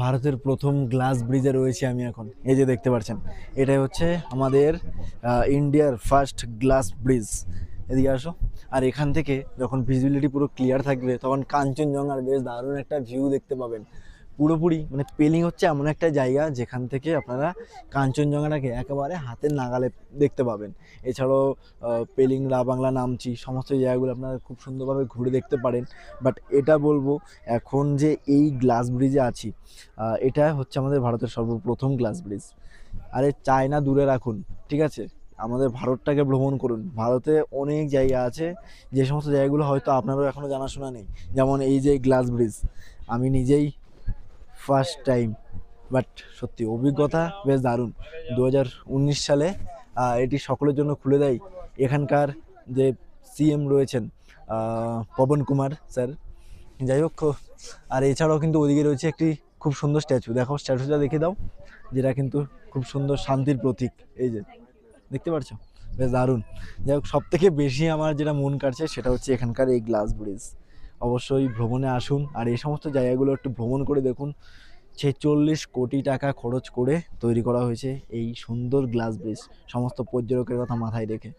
ভারতের প্রথম গ্লাস ব্রিজে রয়েছি আমি এখন। এই যে দেখতে পাচ্ছেন, এটাই হচ্ছে আমাদের ইন্ডিয়ার ফার্স্ট গ্লাস ব্রিজ। এদিকে আসো। আর এখান থেকে যখন ভিজিবিলিটি পুরো ক্লিয়ার থাকবে তখন কাঞ্চনজঙ্ঘার বেশ দারুণ একটা ভিউ দেখতে পাবেন। পুরোপুরি মানে পেলিং হচ্ছে এমন একটা জায়গা যেখান থেকে আপনারা কাঞ্চনজঙ্ঘাটাকে একেবারে হাতের নাগালে দেখতে পাবেন। এছাড়াও পেলিং, রাবাংলা, নামচি সমস্ত জায়গাগুলো আপনারা খুব সুন্দরভাবে ঘুরে দেখতে পারেন। বাট এটা বলবো, এখন যে এই গ্লাস ব্রিজে আছি, এটা হচ্ছে আমাদের ভারতের সর্বপ্রথম গ্লাস ব্রিজ। আরে চায়না দূরে রাখুন, ঠিক আছে, আমাদের ভারতটাকে ভ্রমণ করুন। ভারতে অনেক জায়গা আছে যে সমস্ত জায়গাগুলো হয়তো আপনারও এখনও জানাশোনা নেই, যেমন এই যে গ্লাস ব্রিজ। আমি নিজেই ফার্স্ট টাইম, বাট সত্যি অভিজ্ঞতা বেশ দারুণ। 2019 সালে এটি সকলের জন্য খুলে দেয় এখানকার যে সিএম রয়েছেন, পবন কুমার স্যার। যাই হোক, আর এছাড়াও কিন্তু ওদিকে রয়েছে একটি খুব সুন্দর স্ট্যাচু। দেখো স্ট্যাচুটা দেখে দাও, যেটা কিন্তু খুব সুন্দর শান্তির প্রতীক। এই যে দেখতে পাচ্ছো, বেশ দারুণ। যাই হোক, সব থেকে বেশি আমার যেটা মন কাটছে সেটা হচ্ছে এখানকার এই গ্লাস ব্রিজ। অবশ্যই ভ্রমণে আসুন আর এই সমস্ত জায়গাগুলো একটু ভ্রমণ করে দেখুন। 46 কোটি টাকা খরচ করে তৈরি করা হয়েছে এই সুন্দর গ্লাস ব্রিজ, সমস্ত পর্যটকের কথা মাথায় রেখে।